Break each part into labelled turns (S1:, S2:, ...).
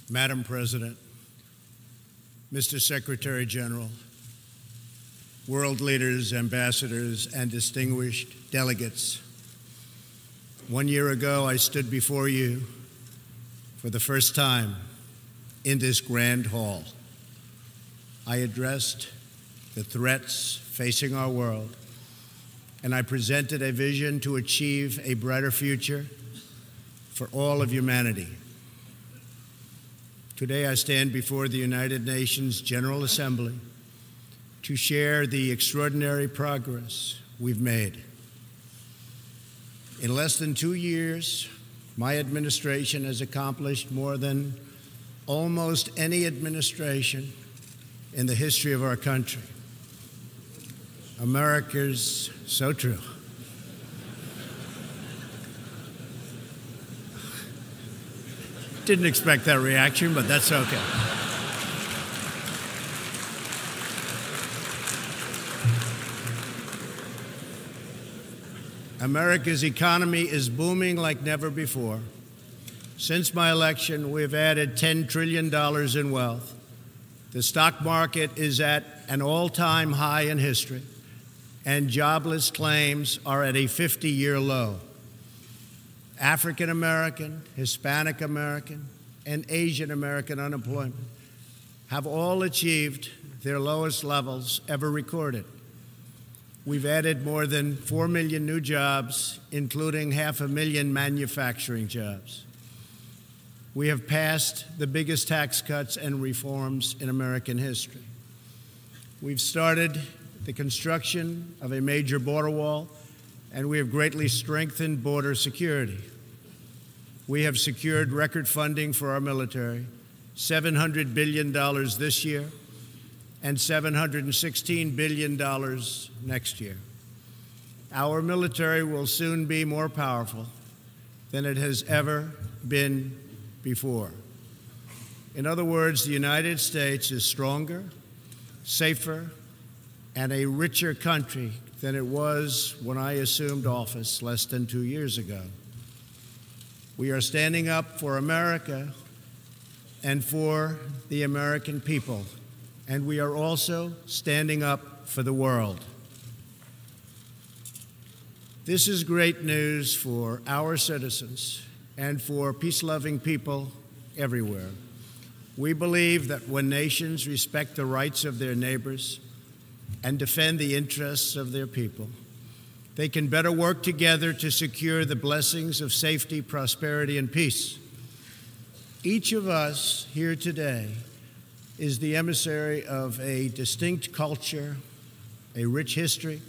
S1: Madam President, Mr. Secretary General, world leaders, ambassadors, and distinguished delegates, 1 year ago I stood before you for the first time in this grand hall. I addressed the threats facing our world, and I presented a vision to achieve a brighter future for all of humanity. Today I stand before the United Nations General Assembly to share the extraordinary progress we've made. In less than 2 years, my administration has accomplished more than almost any administration in the history of our country. America's so true. Didn't expect that reaction, but that's okay. America's economy is booming like never before. Since my election, we've added $10 trillion in wealth. The stock market is at an all-time high in history, and jobless claims are at a 50-year low. African American, Hispanic American, and Asian American unemployment have all achieved their lowest levels ever recorded. We've added more than 4 million new jobs, including 500,000 manufacturing jobs. We have passed the biggest tax cuts and reforms in American history. We've started the construction of a major border wall, and we have greatly strengthened border security. We have secured record funding for our military, $700 billion this year, and $716 billion next year. Our military will soon be more powerful than it has ever been before. In other words, the United States is stronger, safer, and a richer country than it was when I assumed office less than 2 years ago. We are standing up for America and for the American people, and we are also standing up for the world. This is great news for our citizens and for peace-loving people everywhere. We believe that when nations respect the rights of their neighbors and defend the interests of their people, they can better work together to secure the blessings of safety, prosperity, and peace. Each of us here today is the emissary of a distinct culture, a rich history,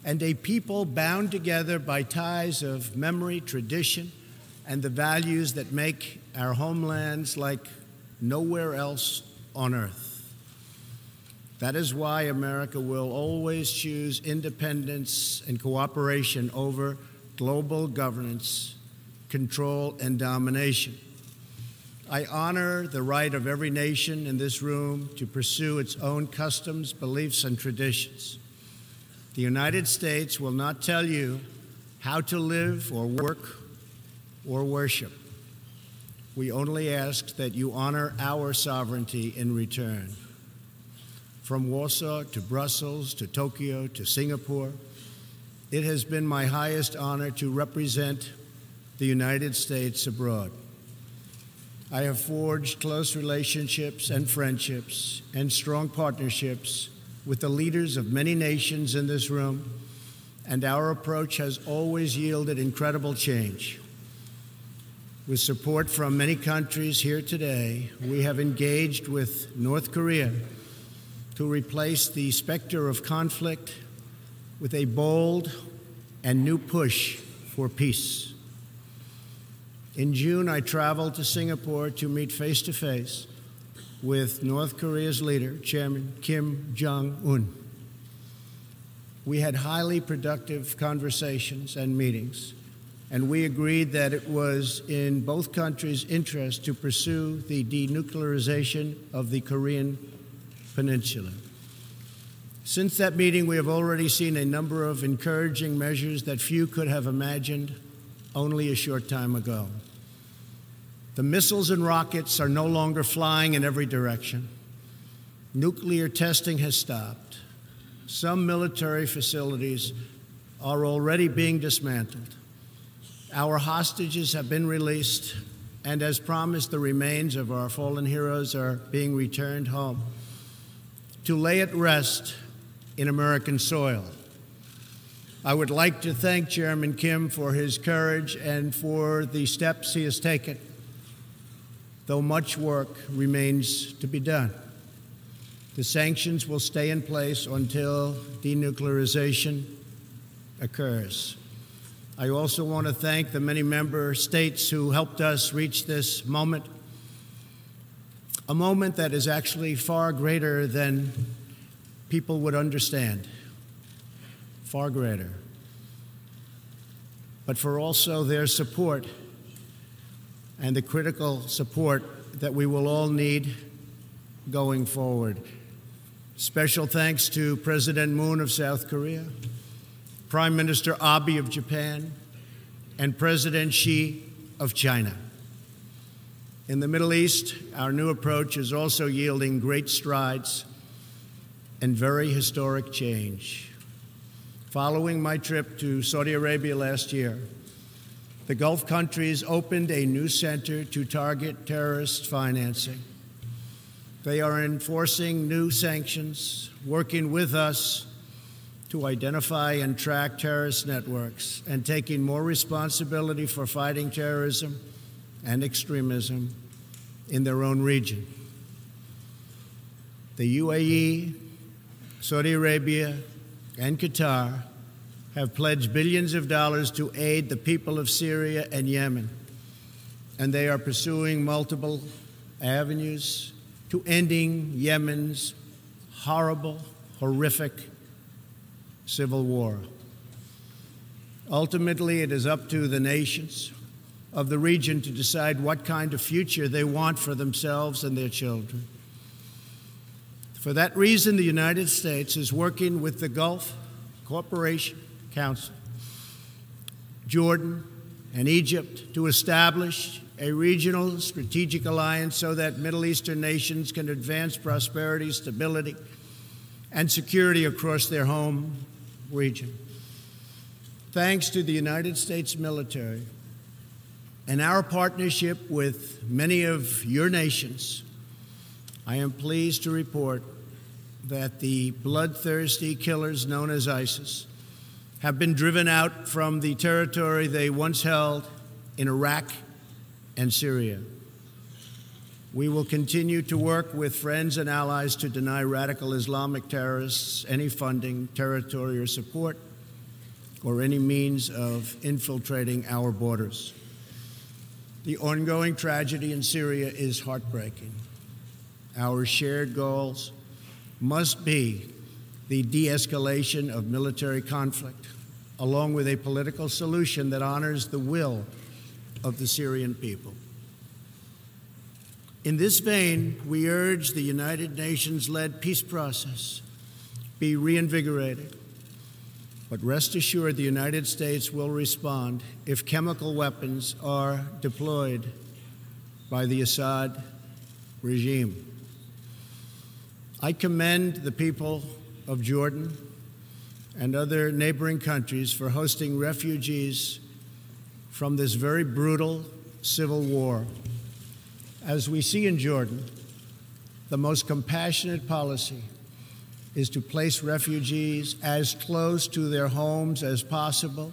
S1: and a people bound together by ties of memory, tradition, and the values that make our homelands like nowhere else on earth. That is why America will always choose independence and cooperation over global governance, control, and domination. I honor the right of every nation in this room to pursue its own customs, beliefs, and traditions. The United States will not tell you how to live or work or worship. We only ask that you honor our sovereignty in return. From Warsaw to Brussels to Tokyo to Singapore, it has been my highest honor to represent the United States abroad. I have forged close relationships and friendships and strong partnerships with the leaders of many nations in this room, and our approach has always yielded incredible change. With support from many countries here today, we have engaged with North Korea to replace the specter of conflict with a bold and new push for peace. In June, I traveled to Singapore to meet face-to-face with North Korea's leader, Chairman Kim Jong-un. We had highly productive conversations and meetings, and we agreed that it was in both countries' interest to pursue the denuclearization of the Korean Peninsula. Since that meeting, we have already seen a number of encouraging measures that few could have imagined only a short time ago. The missiles and rockets are no longer flying in every direction. Nuclear testing has stopped. Some military facilities are already being dismantled. Our hostages have been released, and as promised, the remains of our fallen heroes are being returned home to lay at rest in American soil. I would like to thank Chairman Kim for his courage and for the steps he has taken, though much work remains to be done. The sanctions will stay in place until denuclearization occurs. I also want to thank the many member states who helped us reach this moment, a moment that is actually far greater than people would understand, far greater, but for also their support and the critical support that we will all need going forward. Special thanks to President Moon of South Korea, Prime Minister Abe of Japan, and President Xi of China. In the Middle East, our new approach is also yielding great strides and very historic change. Following my trip to Saudi Arabia last year, the Gulf countries opened a new center to target terrorist financing. They are enforcing new sanctions, working with us to identify and track terrorist networks, and taking more responsibility for fighting terrorism and extremism in their own region. The UAE, Saudi Arabia, and Qatar have pledged billions of dollars to aid the people of Syria and Yemen, and they are pursuing multiple avenues to ending Yemen's horrible, horrific civil war. Ultimately, it is up to the nations of the region to decide what kind of future they want for themselves and their children. For that reason, the United States is working with the Gulf Cooperation Council, Jordan, and Egypt to establish a regional strategic alliance so that Middle Eastern nations can advance prosperity, stability, and security across their home region. Thanks to the United States military and our partnership with many of your nations, I am pleased to report that the bloodthirsty killers known as ISIS have been driven out from the territory they once held in Iraq and Syria. We will continue to work with friends and allies to deny radical Islamic terrorists any funding, territory, or support, or any means of infiltrating our borders. The ongoing tragedy in Syria is heartbreaking. Our shared goals must be the de-escalation of military conflict, along with a political solution that honors the will of the Syrian people. In this vein, we urge the United Nations-led peace process be reinvigorated. But rest assured, the United States will respond if chemical weapons are deployed by the Assad regime. I commend the people of Jordan and other neighboring countries for hosting refugees from this very brutal civil war. As we see in Jordan, the most compassionate policy is to place refugees as close to their homes as possible,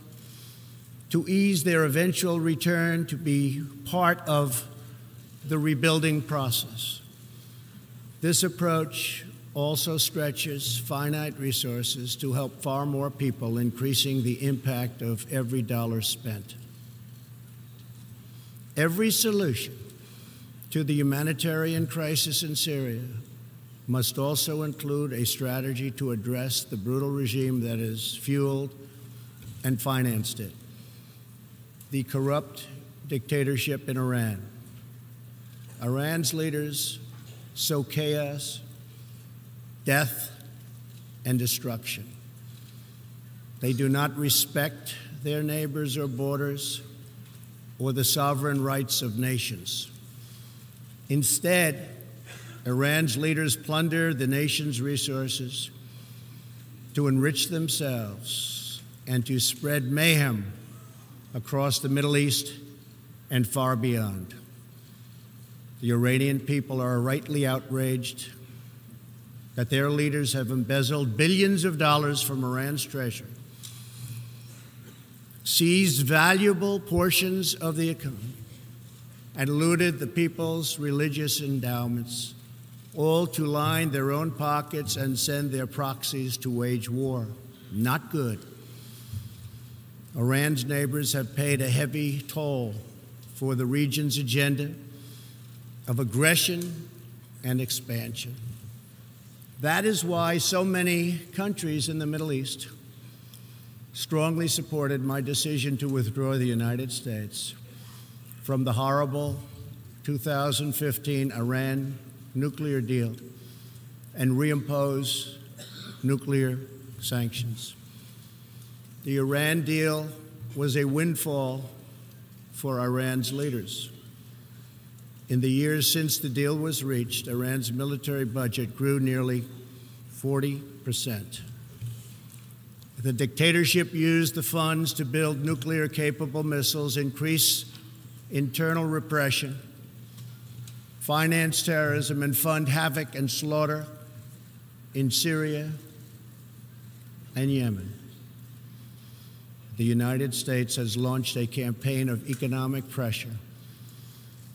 S1: to ease their eventual return to be part of the rebuilding process. This approach also stretches finite resources to help far more people, increasing the impact of every dollar spent. Every solution to the humanitarian crisis in Syria must also include a strategy to address the brutal regime that has fueled and financed it, the corrupt dictatorship in Iran. Iran's leaders sow chaos, death, and destruction. They do not respect their neighbors or borders or the sovereign rights of nations. Instead, Iran's leaders plunder the nation's resources to enrich themselves and to spread mayhem across the Middle East and far beyond. The Iranian people are rightly outraged that their leaders have embezzled billions of dollars from Iran's treasury, seized valuable portions of the economy, and looted the people's religious endowments, all to line their own pockets and send their proxies to wage war. Not good. Iran's neighbors have paid a heavy toll for the region's agenda of aggression and expansion. That is why so many countries in the Middle East strongly supported my decision to withdraw the United States from the horrible 2015 Iran nuclear deal and reimpose nuclear sanctions. The Iran deal was a windfall for Iran's leaders. In the years since the deal was reached, Iran's military budget grew nearly 40%. The dictatorship used the funds to build nuclear-capable missiles, increase internal repression, finance terrorism, and fund havoc and slaughter in Syria and Yemen. The United States has launched a campaign of economic pressure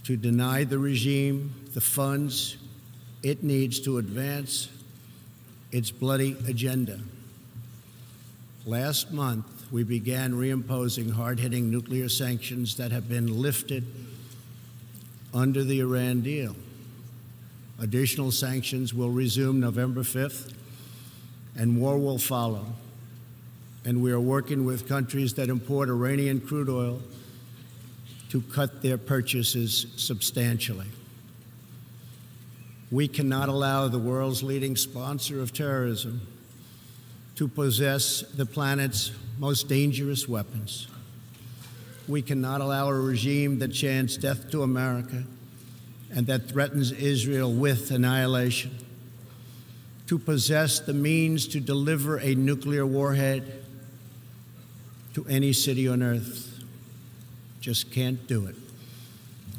S1: to deny the regime the funds it needs to advance its bloody agenda. Last month, we began reimposing hard-hitting nuclear sanctions that have been lifted under the Iran deal. Additional sanctions will resume November 5th, and more will follow. And we are working with countries that import Iranian crude oil to cut their purchases substantially. We cannot allow the world's leading sponsor of terrorism to possess the planet's most dangerous weapons. We cannot allow a regime that chants death to America and that threatens Israel with annihilation to possess the means to deliver a nuclear warhead to any city on earth. Just can't do it.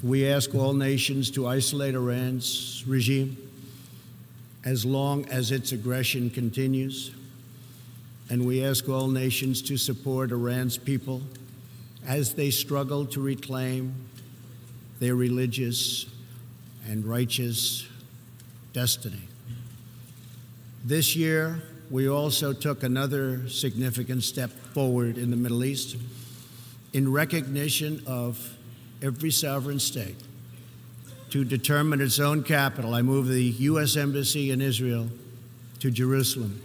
S1: We ask all nations to isolate Iran's regime as long as its aggression continues. And we ask all nations to support Iran's people as they struggle to reclaim their religious and righteous destiny. This year, we also took another significant step forward in the Middle East in recognition of every sovereign state to determine its own capital. I moved the U.S. Embassy in Israel to Jerusalem.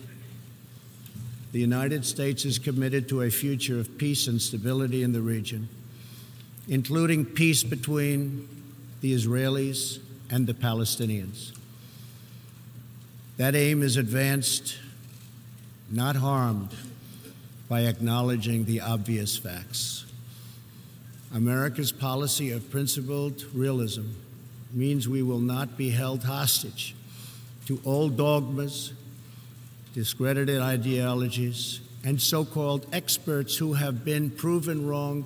S1: The United States is committed to a future of peace and stability in the region, including peace between the Israelis and the Palestinians. That aim is advanced, not harmed, by acknowledging the obvious facts. America's policy of principled realism means we will not be held hostage to old dogmas, discredited ideologies, and so-called experts who have been proven wrong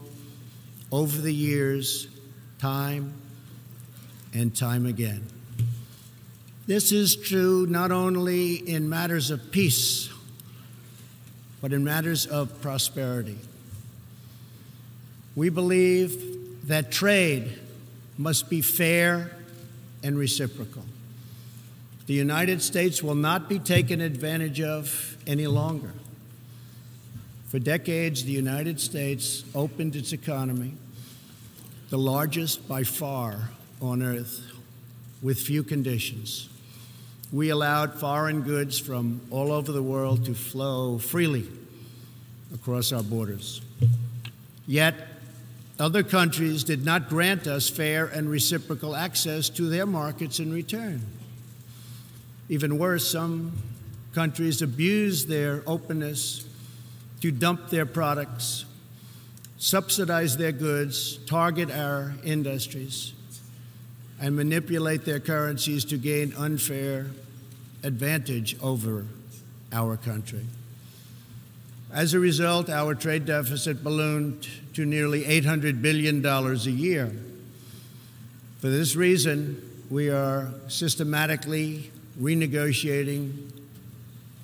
S1: over the years, time and time again. This is true not only in matters of peace, but in matters of prosperity. We believe that trade must be fair and reciprocal. The United States will not be taken advantage of any longer. For decades, the United States opened its economy, the largest by far on earth, with few conditions. We allowed foreign goods from all over the world to flow freely across our borders. Yet, other countries did not grant us fair and reciprocal access to their markets in return. Even worse, some countries abused their openness to dump their products, subsidize their goods, target our industries, and manipulate their currencies to gain unfair advantage over our country. As a result, our trade deficit ballooned to nearly $800 billion a year. For this reason, we are systematically renegotiating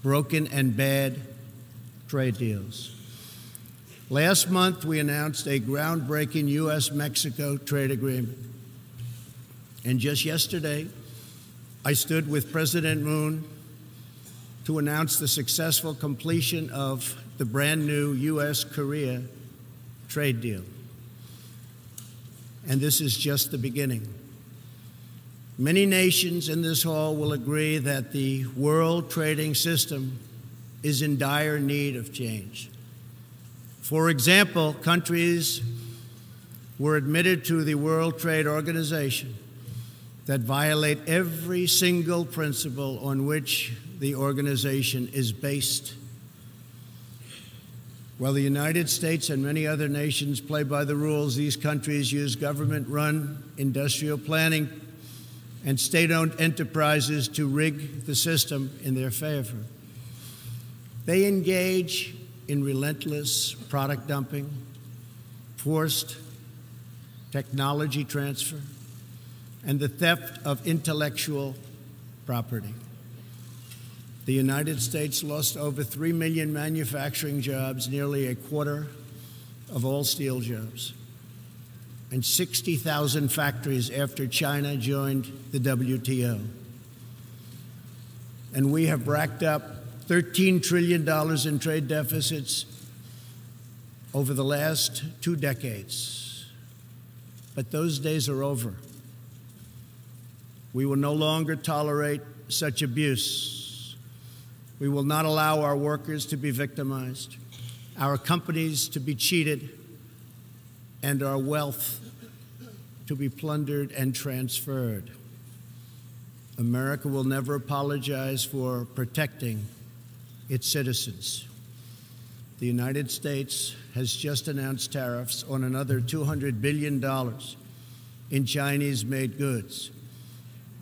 S1: broken and bad trade deals. Last month, we announced a groundbreaking U.S.-Mexico trade agreement. And just yesterday, I stood with President Moon to announce the successful completion of the brand new U.S.-Korea trade deal. And this is just the beginning. Many nations in this hall will agree that the world trading system is in dire need of change. For example, countries were admitted to the World Trade Organization that violate every single principle on which the organization is based. While the United States and many other nations play by the rules, these countries use government-run industrial planning and state-owned enterprises to rig the system in their favor. They engage in relentless product dumping, forced technology transfer, and the theft of intellectual property. The United States lost over 3 million manufacturing jobs, nearly a quarter of all steel jobs, and 60,000 factories after China joined the WTO. And we have racked up $13 trillion in trade deficits over the last 2 decades. But those days are over. We will no longer tolerate such abuse. We will not allow our workers to be victimized, our companies to be cheated, and our wealth to be plundered and transferred. America will never apologize for protecting its citizens. The United States has just announced tariffs on another $200 billion in Chinese-made goods,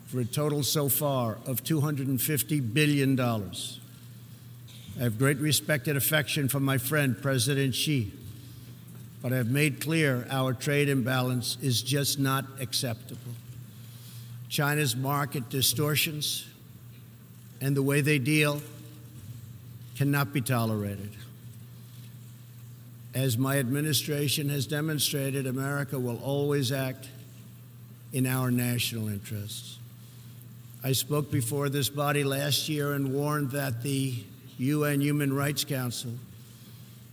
S1: for a total so far of $250 billion. I have great respect and affection for my friend, President Xi, but I have made clear our trade imbalance is just not acceptable. China's market distortions and the way they deal cannot be tolerated. As my administration has demonstrated, America will always act in our national interests. I spoke before this body last year and warned that the UN Human Rights Council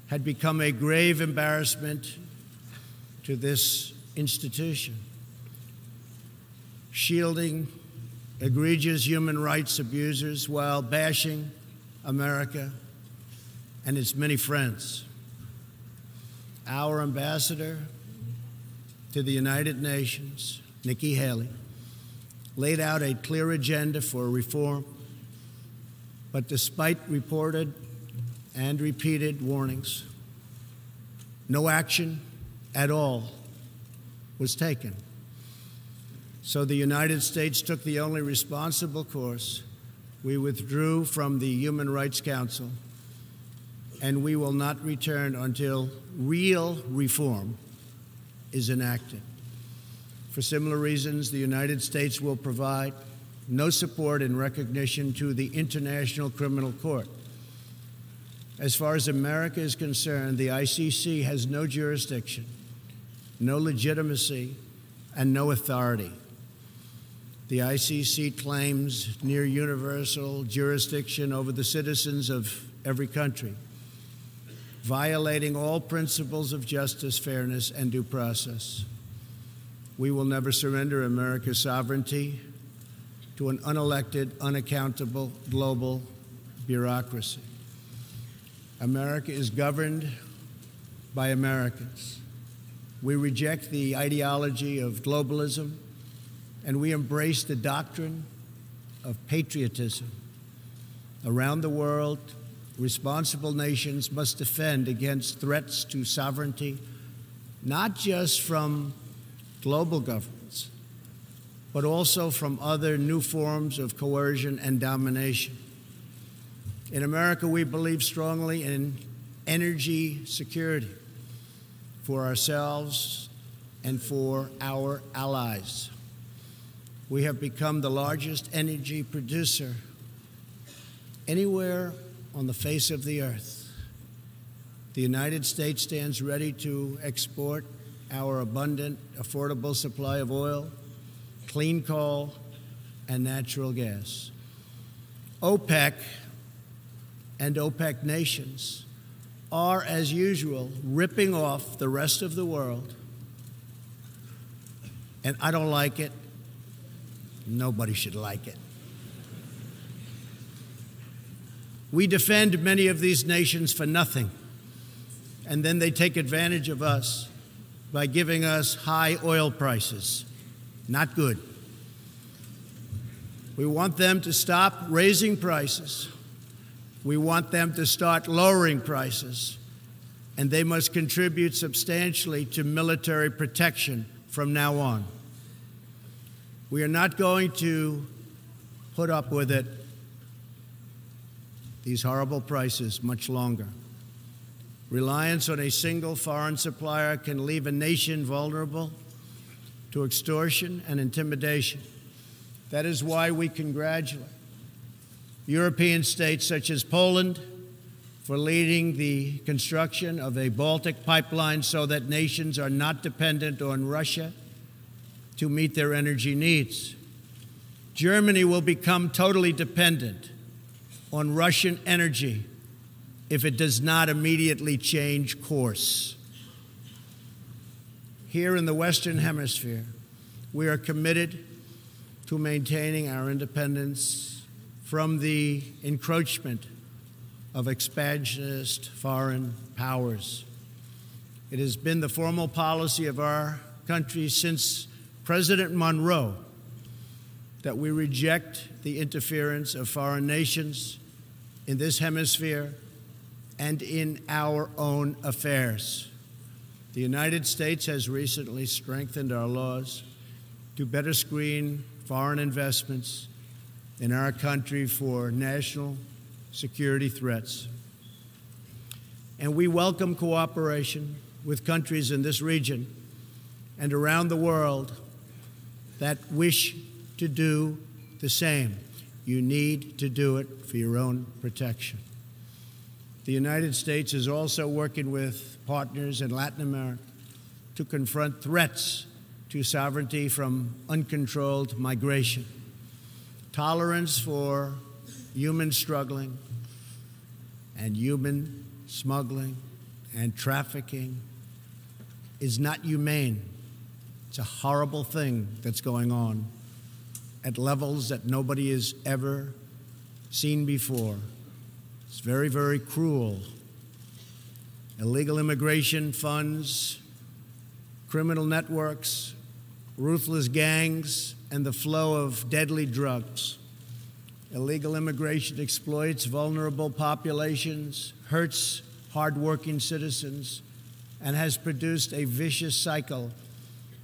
S1: had become a grave embarrassment to this institution, shielding egregious human rights abusers while bashing America and its many friends. Our ambassador to the United Nations, Nikki Haley, laid out a clear agenda for reform, but despite reported and repeated warnings, no action at all was taken. So the United States took the only responsible course. We withdrew from the Human Rights Council, and we will not return until real reform is enacted. For similar reasons, the United States will provide no support in recognition to the International Criminal Court. As far as America is concerned, the ICC has no jurisdiction, no legitimacy, and no authority. The ICC claims near universal jurisdiction over the citizens of every country, violating all principles of justice, fairness, and due process. We will never surrender America's sovereignty to an unelected, unaccountable global bureaucracy. America is governed by Americans. We reject the ideology of globalism, and we embrace the doctrine of patriotism. Around the world, responsible nations must defend against threats to sovereignty, not just from global governments, but also from other new forms of coercion and domination. In America, we believe strongly in energy security for ourselves and for our allies. We have become the largest energy producer anywhere on the face of the earth. The United States stands ready to export our abundant, affordable supply of oil, clean coal, and natural gas. OPEC and OPEC nations are, as usual, ripping off the rest of the world. And I don't like it. Nobody should like it. We defend many of these nations for nothing, and then they take advantage of us by giving us high oil prices. Not good. We want them to stop raising prices. We want them to start lowering prices, and they must contribute substantially to military protection from now on. We are not going to put up with it, these horrible prices, much longer. Reliance on a single foreign supplier can leave a nation vulnerable to extortion and intimidation. That is why we congratulate European states such as Poland for leading the construction of a Baltic pipeline so that nations are not dependent on Russia to meet their energy needs. Germany will become totally dependent on Russian energy if it does not immediately change course. Here in the Western Hemisphere, we are committed to maintaining our independence from the encroachment of expansionist foreign powers. It has been the formal policy of our country since President Monroe that we reject the interference of foreign nations in this hemisphere and in our own affairs. The United States has recently strengthened our laws to better screen foreign investments in our country for national security threats. And we welcome cooperation with countries in this region and around the world that wish to do the same. You need to do it for your own protection. The United States is also working with partners in Latin America to confront threats to sovereignty from uncontrolled migration. Tolerance for human struggling and human smuggling and trafficking is not humane. It's a horrible thing that's going on at levels that nobody has ever seen before. It's very, very cruel. Illegal immigration funds criminal networks, ruthless gangs, and the flow of deadly drugs. Illegal immigration exploits vulnerable populations, hurts hardworking citizens, and has produced a vicious cycle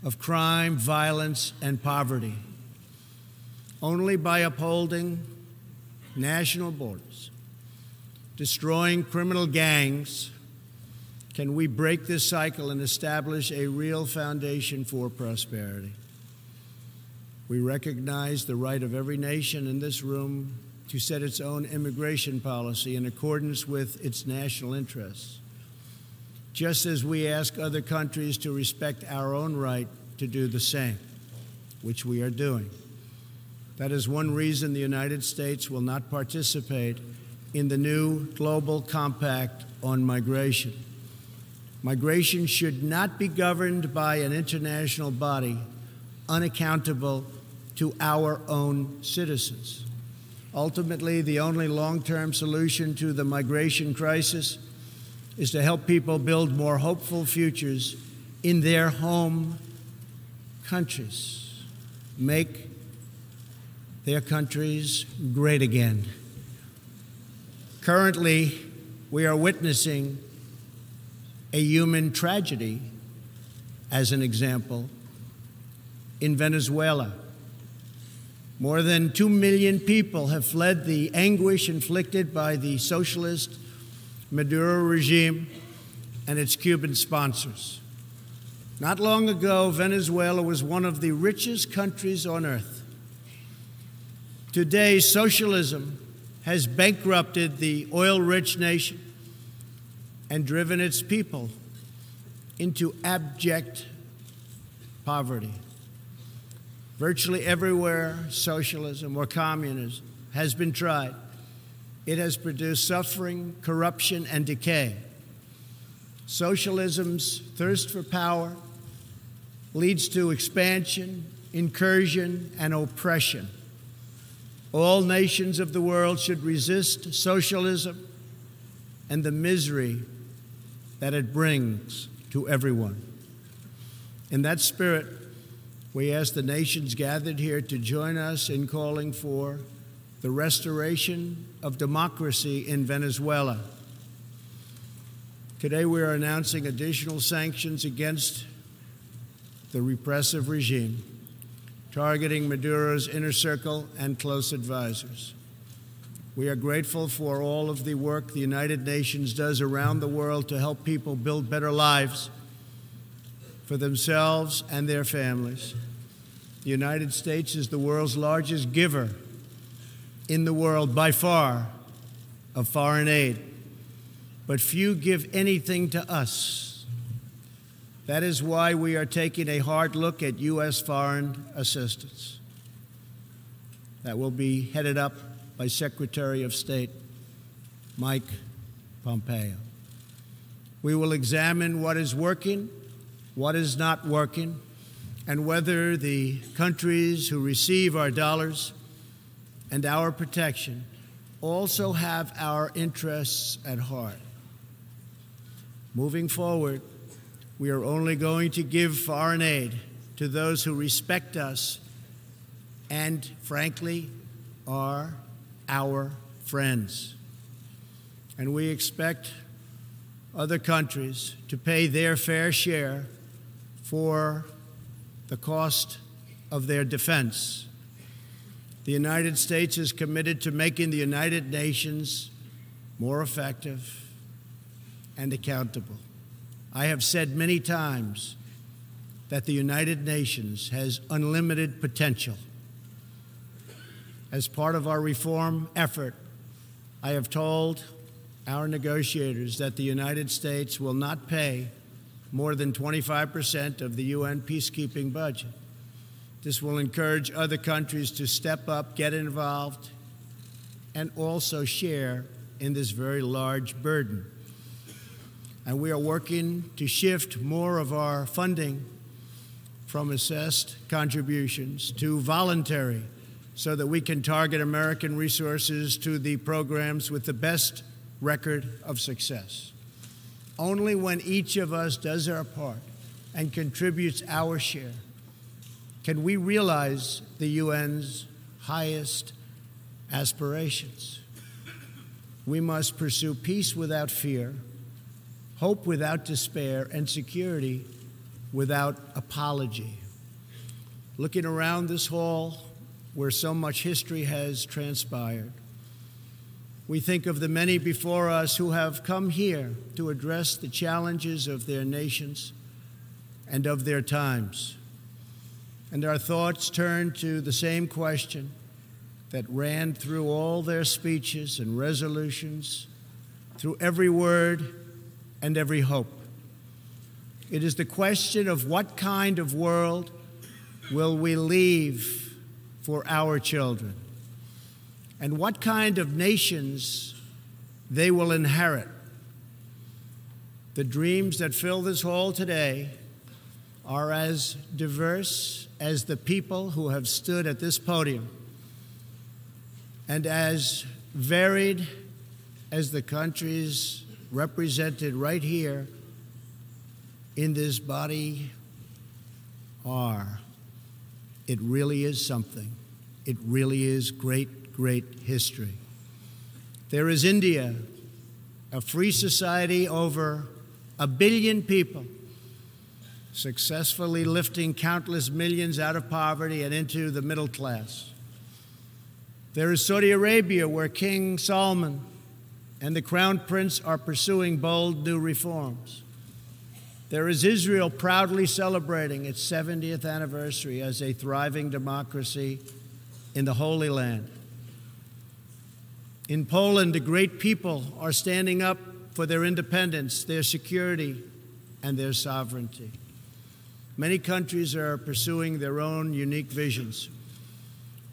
S1: of crime, violence, and poverty. Only by upholding national borders, destroying criminal gangs, can we break this cycle and establish a real foundation for prosperity. We recognize the right of every nation in this room to set its own immigration policy in accordance with its national interests, just as we ask other countries to respect our own right to do the same, which we are doing. That is one reason the United States will not participate in the new Global Compact on Migration. Migration should not be governed by an international body unaccountable to our own citizens. Ultimately, the only long-term solution to the migration crisis is to help people build more hopeful futures in their home countries, make their countries great again. Currently, we are witnessing a human tragedy, as an example, in Venezuela. More than 2 million people have fled the anguish inflicted by the socialist Maduro regime and its Cuban sponsors. Not long ago, Venezuela was one of the richest countries on earth. Today, socialism has bankrupted the oil-rich nation and driven its people into abject poverty. Virtually everywhere socialism or communism has been tried, it has produced suffering, corruption, and decay. Socialism's thirst for power leads to expansion, incursion, and oppression. All nations of the world should resist socialism and the misery that it brings to everyone. In that spirit, we ask the nations gathered here to join us in calling for the restoration of democracy in Venezuela. Today we are announcing additional sanctions against the repressive regime, targeting Maduro's inner circle and close advisors. We are grateful for all of the work the United Nations does around the world to help people build better lives for themselves and their families. The United States is the world's largest giver in the world by far of foreign aid, but few give anything to us. That is why we are taking a hard look at U.S. foreign assistance. That will be headed up by Secretary of State Mike Pompeo. We will examine what is working, what is not working, and whether the countries who receive our dollars and our protection also have our interests at heart. Moving forward, we are only going to give foreign aid to those who respect us and, frankly, are our friends. And we expect other countries to pay their fair share for the cost of their defense. The United States is committed to making the United Nations more effective and accountable. I have said many times that the United Nations has unlimited potential. As part of our reform effort, I have told our negotiators that the United States will not pay more than 25% of the UN peacekeeping budget. This will encourage other countries to step up, get involved, and also share in this very large burden. And we are working to shift more of our funding from assessed contributions to voluntary, so that we can target American resources to the programs with the best record of success. Only when each of us does our part and contributes our share can we realize the UN's highest aspirations. We must pursue peace without fear, hope without despair, and security without apology. Looking around this hall, where so much history has transpired, we think of the many before us who have come here to address the challenges of their nations and of their times. And our thoughts turn to the same question that ran through all their speeches and resolutions, through every word and every hope. It is the question of what kind of world will we leave for our children, and what kind of nations they will inherit. The dreams that fill this hall today are as diverse as the people who have stood at this podium, and as varied as the countries represented right here in this body are. It really is something. It really is great, great history. There is India, a free society, over 1 billion people, successfully lifting countless millions out of poverty and into the middle class. There is Saudi Arabia, where King Salman and the Crown Prince are pursuing bold new reforms. There is Israel, proudly celebrating its 70th anniversary as a thriving democracy in the Holy Land. In Poland, the great people are standing up for their independence, their security, and their sovereignty. Many countries are pursuing their own unique visions,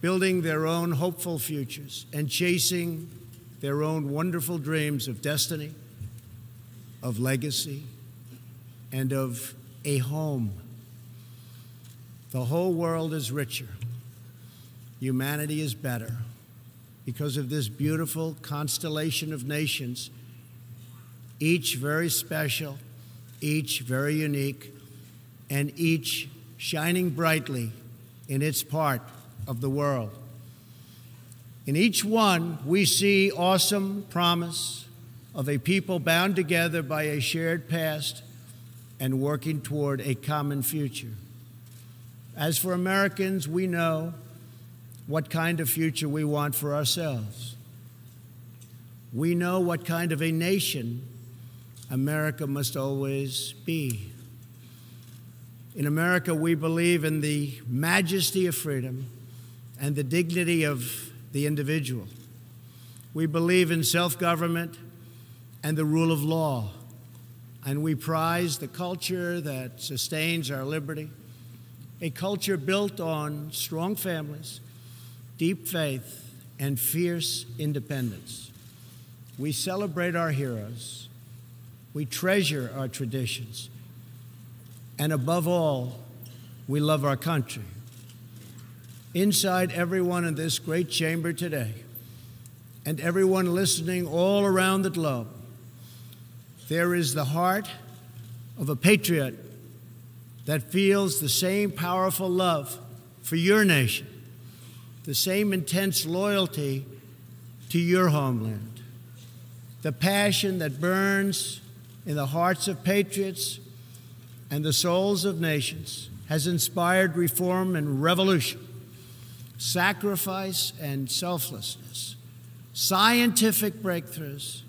S1: building their own hopeful futures, and chasing their own wonderful dreams of destiny, of legacy, and of a home. The whole world is richer. Humanity is better because of this beautiful constellation of nations, each very special, each very unique, and each shining brightly in its part of the world. In each one, we see awesome promise of a people bound together by a shared past and working toward a common future. As for Americans, we know what kind of future we want for ourselves. We know what kind of a nation America must always be. In America, we believe in the majesty of freedom and the dignity of the individual. We believe in self-government and the rule of law. And we prize the culture that sustains our liberty, a culture built on strong families, deep faith, and fierce independence. We celebrate our heroes. We treasure our traditions. And above all, we love our country. Inside everyone in this great chamber today, and everyone listening all around the globe, there is the heart of a patriot that feels the same powerful love for your nation, the same intense loyalty to your homeland. The passion that burns in the hearts of patriots and the souls of nations has inspired reform and revolution, sacrifice and selflessness, scientific breakthroughs,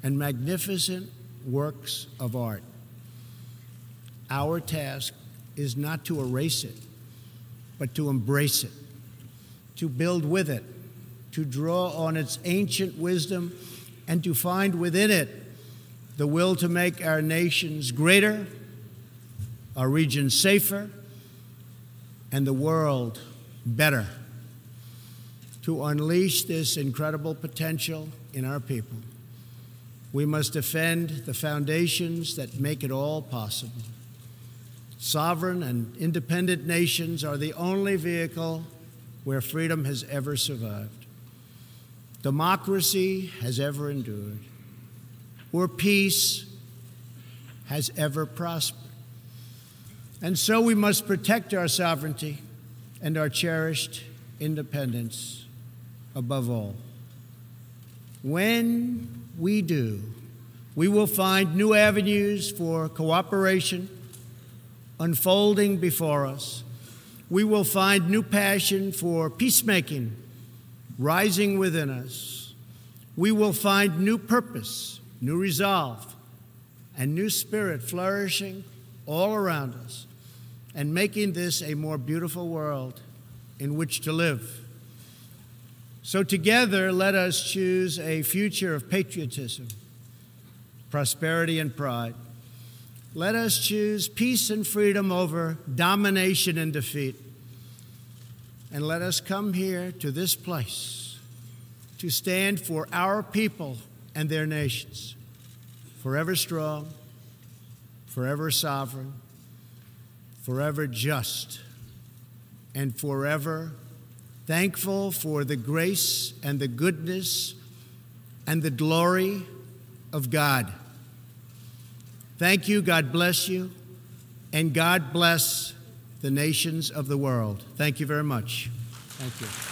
S1: and magnificent works of art. Our task is not to erase it, but to embrace it, to build with it, to draw on its ancient wisdom, and to find within it the will to make our nations greater, our region safer, and the world better. To unleash this incredible potential in our people, we must defend the foundations that make it all possible. Sovereign and independent nations are the only vehicle where freedom has ever survived, democracy has ever endured, or peace has ever prospered. And so we must protect our sovereignty and our cherished independence above all. When we do, we will find new avenues for cooperation unfolding before us. We will find new passion for peacemaking rising within us. We will find new purpose, new resolve, and new spirit flourishing all around us and making this a more beautiful world in which to live. So together, let us choose a future of patriotism, prosperity, and pride. Let us choose peace and freedom over domination and defeat. And let us come here to this place to stand for our people and their nations, forever strong, forever sovereign, forever just, and forever thankful for the grace and the goodness and the glory of God. Thank you, God bless you, and God bless the nations of the world. Thank you very much. Thank you.